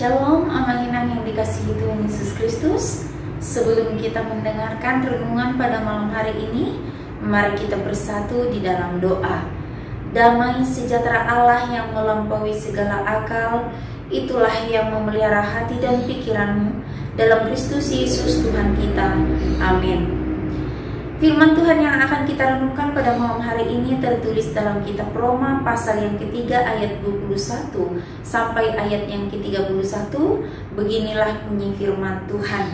Shalom, anak-anak yang dikasihi Tuhan Yesus Kristus. Sebelum kita mendengarkan renungan pada malam hari ini, mari kita bersatu di dalam doa. Damai sejahtera Allah yang melampaui segala akal, itulah yang memelihara hati dan pikiranmu dalam Kristus Yesus Tuhan kita. Amin. Firman Tuhan yang akan kita renungkan pada malam hari ini tertulis dalam kitab Roma pasal yang ketiga ayat 21 sampai ayat yang ke-31. Beginilah bunyi firman Tuhan.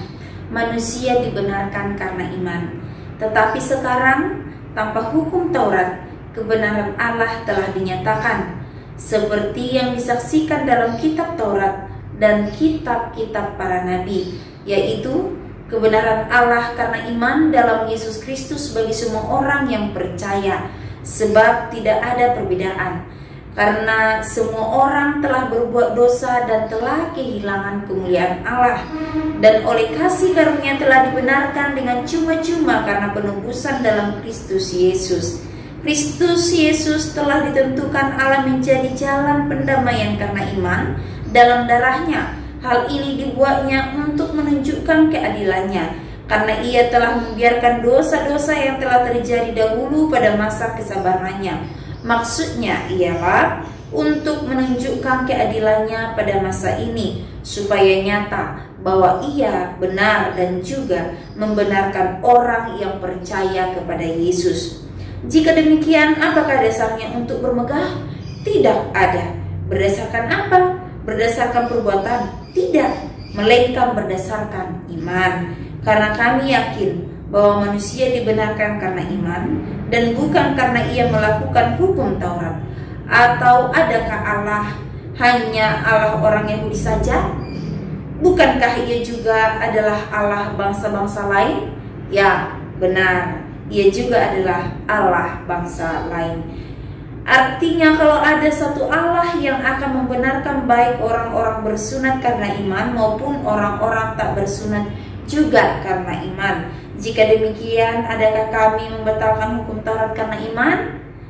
Manusia dibenarkan karena iman. Tetapi sekarang tanpa hukum Taurat, kebenaran Allah telah dinyatakan, seperti yang disaksikan dalam kitab Taurat dan kitab-kitab para nabi, yaitu kebenaran Allah karena iman dalam Yesus Kristus bagi semua orang yang percaya, sebab tidak ada perbedaan, karena semua orang telah berbuat dosa dan telah kehilangan kemuliaan Allah, dan oleh kasih karunia telah dibenarkan dengan cuma-cuma karena penebusan dalam Kristus Yesus. Kristus Yesus telah ditentukan Allah menjadi jalan pendamaian karena iman dalam darahnya. Hal ini dibuatnya untuk menunjukkan keadilannya, karena ia telah membiarkan dosa-dosa yang telah terjadi dahulu pada masa kesabarannya. Maksudnya ialah untuk menunjukkan keadilannya pada masa ini, supaya nyata bahwa ia benar dan juga membenarkan orang yang percaya kepada Yesus. Jika demikian, apakah dasarnya untuk bermegah? Tidak ada. Berdasarkan apa? Berdasarkan perbuatan? Tidak, melainkan berdasarkan iman. Karena kami yakin bahwa manusia dibenarkan karena iman dan bukan karena ia melakukan hukum Taurat. Atau adakah Allah hanya Allah orang Yahudi saja? Bukankah ia juga adalah Allah bangsa-bangsa lain? Ya, benar, ia juga adalah Allah bangsa lain. Artinya kalau ada satu Allah yang akan membenarkan baik orang-orang bersunat karena iman maupun orang-orang tak bersunat juga karena iman. Jika demikian, adakah kami membatalkan hukum Taurat karena iman?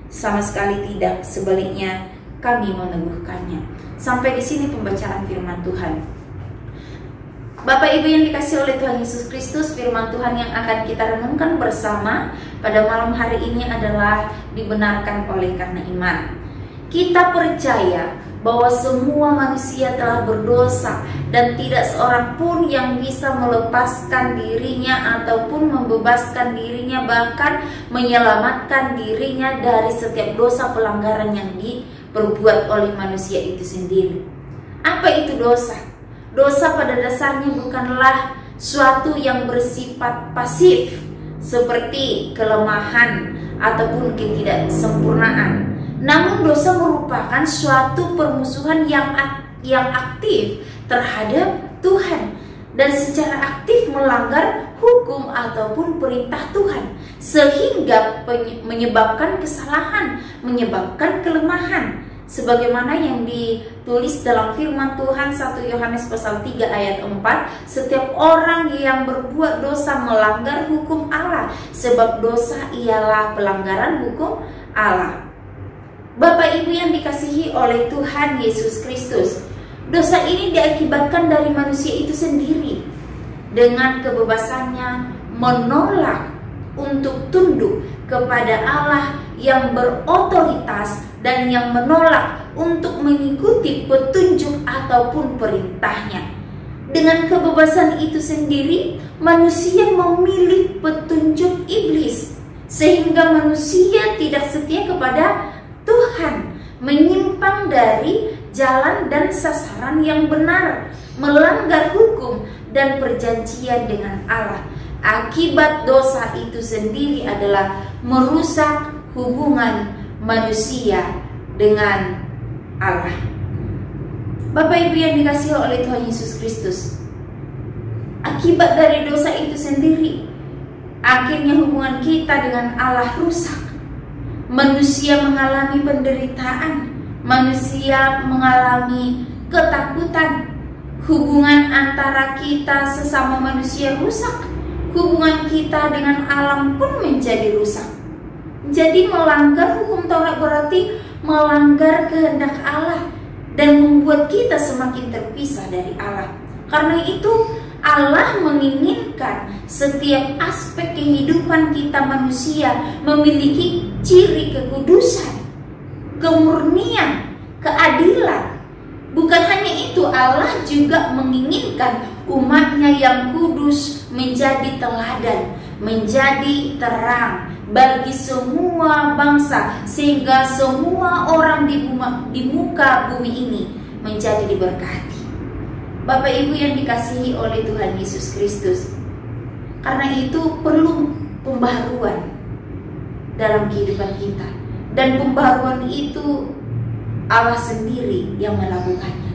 Sama sekali tidak, sebaliknya kami meneguhkannya. Sampai di sini pembacaan firman Tuhan. Bapak Ibu yang dikasihi oleh Tuhan Yesus Kristus, firman Tuhan yang akan kita renungkan bersama pada malam hari ini adalah dibenarkan oleh karena iman. Kita percaya bahwa semua manusia telah berdosa dan tidak seorang pun yang bisa melepaskan dirinya ataupun membebaskan dirinya, bahkan menyelamatkan dirinya dari setiap dosa pelanggaran yang diperbuat oleh manusia itu sendiri. Apa itu dosa? Dosa pada dasarnya bukanlah suatu yang bersifat pasif seperti kelemahan ataupun ketidaksempurnaan. Namun dosa merupakan suatu permusuhan yang aktif terhadap Tuhan dan secara aktif melanggar hukum ataupun perintah Tuhan, sehingga menyebabkan kesalahan, menyebabkan kelemahan. Sebagaimana yang ditulis dalam firman Tuhan 1 Yohanes pasal 3 ayat 4, setiap orang yang berbuat dosa melanggar hukum Allah, sebab dosa ialah pelanggaran hukum Allah. Bapak Ibu yang dikasihi oleh Tuhan Yesus Kristus, dosa ini diakibatkan dari manusia itu sendiri dengan kebebasannya menolak untuk tunduk kepada Allah yang berotoritas dan yang menolak untuk mengikuti petunjuk ataupun perintahnya. Dengan kebebasan itu sendiri, manusia memilih petunjuk iblis, sehingga manusia tidak setia kepada Tuhan, menyimpang dari jalan dan sasaran yang benar, melanggar hukum dan perjanjian dengan Allah. Akibat dosa itu sendiri adalah merusak hubungan manusia dengan Allah. Bapak Ibu yang dikasihi oleh Tuhan Yesus Kristus, akibat dari dosa itu sendiri, akhirnya hubungan kita dengan Allah rusak. Manusia mengalami penderitaan, manusia mengalami ketakutan, hubungan antara kita sesama manusia rusak, hubungan kita dengan alam pun menjadi rusak. Jadi melanggar hukum Taurat berarti melanggar kehendak Allah. dan membuat kita semakin terpisah dari Allah. Karena itu Allah menginginkan setiap aspek kehidupan kita manusia memiliki ciri kekudusan, kemurnian, keadilan. Bukan hanya itu, Allah juga menginginkan umatnya yang kudus menjadi teladan, menjadi terang bagi semua bangsa, sehingga semua orang di muka bumi ini menjadi diberkati. Bapak Ibu yang dikasihi oleh Tuhan Yesus Kristus, karena itu perlu pembaharuan dalam kehidupan kita, dan pembaharuan itu Allah sendiri yang melakukannya.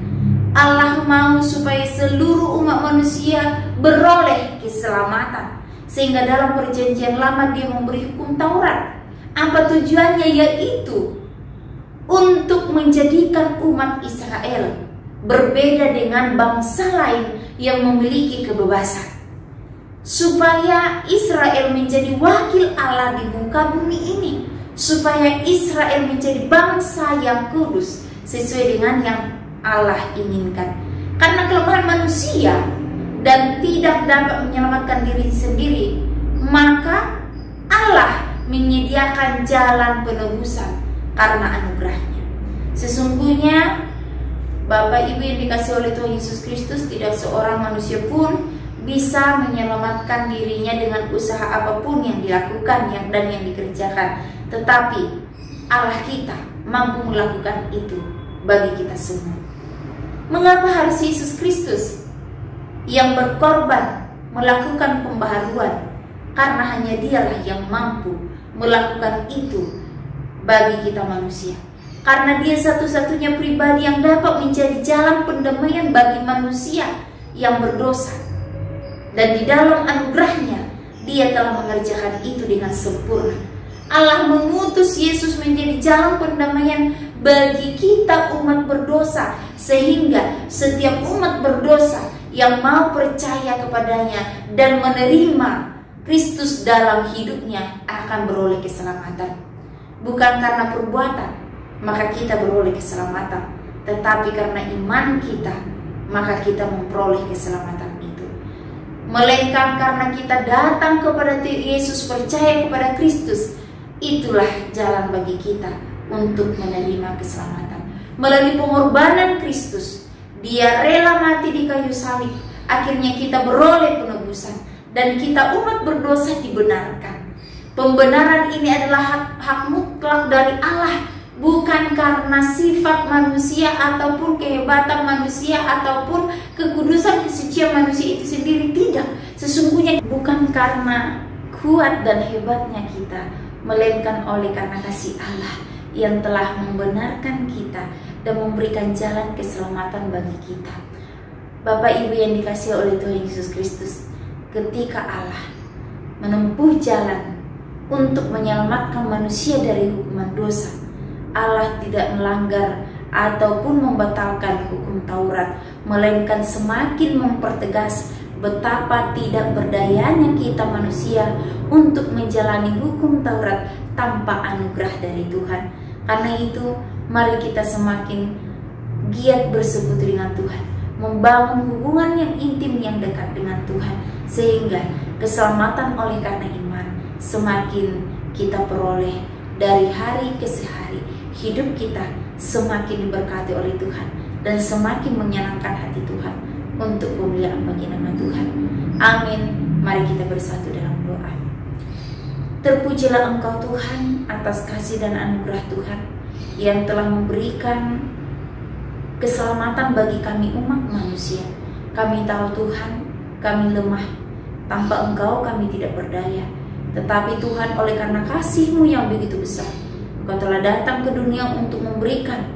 Allah mau supaya seluruh umat manusia beroleh keselamatan, sehingga dalam perjanjian lama Dia memberi hukum Taurat. Apa tujuannya? Yaitu untuk menjadikan umat Israel berbeda dengan bangsa lain yang memiliki kebebasan, supaya Israel menjadi wakil Allah di muka bumi ini, supaya Israel menjadi bangsa yang kudus sesuai dengan yang Allah inginkan. Karena kelemahan manusia dan tidak dapat menyelamatkan diri sendiri, maka Allah menyediakan jalan penebusan karena anugerahnya. Sesungguhnya Bapak Ibu yang dikasihi oleh Tuhan Yesus Kristus, tidak seorang manusia pun bisa menyelamatkan dirinya dengan usaha apapun yang dilakukan dan yang dikerjakan. Tetapi Allah kita mampu melakukan itu bagi kita semua. Mengapa harus Yesus Kristus yang berkorban melakukan pembaharuan? Karena hanya Dialah yang mampu melakukan itu bagi kita manusia. Karena Dia satu-satunya pribadi yang dapat menjadi jalan pendamaian bagi manusia yang berdosa. Dan di dalam anugerahnya Dia telah mengerjakan itu dengan sempurna. Allah mengutus Yesus menjadi jalan pendamaian bagi kita umat berdosa, sehingga setiap umat berdosa yang mau percaya kepadanya dan menerima Kristus dalam hidupnya akan beroleh keselamatan. Bukan karena perbuatan maka kita beroleh keselamatan, tetapi karena iman kita maka kita memperoleh keselamatan itu. Melainkan karena kita datang kepada Yesus, percaya kepada Kristus, itulah jalan bagi kita untuk menerima keselamatan. Melalui pengorbanan Kristus, Dia rela mati di kayu salib, akhirnya kita beroleh penebusan dan kita umat berdosa dibenarkan. Pembenaran ini adalah hak mutlak dari Allah, bukan karena sifat manusia ataupun kehebatan manusia ataupun kekudusan kesucian manusia itu sendiri. Tidak, sesungguhnya bukan karena kuat dan hebatnya kita, melainkan oleh karena kasih Allah yang telah membenarkan kita dan memberikan jalan keselamatan bagi kita. Bapak Ibu yang dikasihi oleh Tuhan Yesus Kristus, ketika Allah menempuh jalan untuk menyelamatkan manusia dari hukuman dosa, Allah tidak melanggar ataupun membatalkan hukum Taurat, melainkan semakin mempertegas betapa tidak berdayanya kita manusia untuk menjalani hukum Taurat tanpa anugerah dari Tuhan. Karena itu, mari kita semakin giat bersekutu dengan Tuhan, membangun hubungan yang intim yang dekat dengan Tuhan, sehingga keselamatan oleh karena iman semakin kita peroleh dari hari ke hari. Hidup kita semakin diberkati oleh Tuhan dan semakin menyenangkan hati Tuhan untuk kemuliaan bagi nama Tuhan. Amin. Mari kita bersatu dalam doa. Terpujilah Engkau Tuhan atas kasih dan anugerah Tuhan yang telah memberikan keselamatan bagi kami umat manusia. Kami tahu Tuhan, kami lemah. Tanpa Engkau kami tidak berdaya. Tetapi Tuhan, oleh karena kasih-Mu yang begitu besar, Engkau telah datang ke dunia untuk memberikan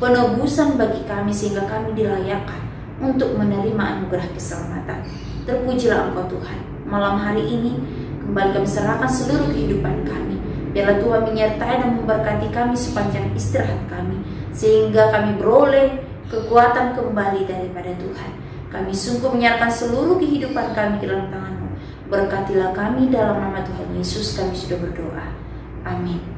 penebusan bagi kami, sehingga kami dilayakkan untuk menerima anugerah keselamatan. Terpujilah Engkau Tuhan. Malam hari ini kembali kami serahkan seluruh kehidupan kami. Biarlah Tuhan menyertai dan memberkati kami sepanjang istirahat kami, sehingga kami beroleh kekuatan kembali daripada Tuhan. Kami sungguh menyerahkan seluruh kehidupan kami ke dalam tangan-Mu. Berkatilah kami dalam nama Tuhan Yesus kami sudah berdoa. Amin.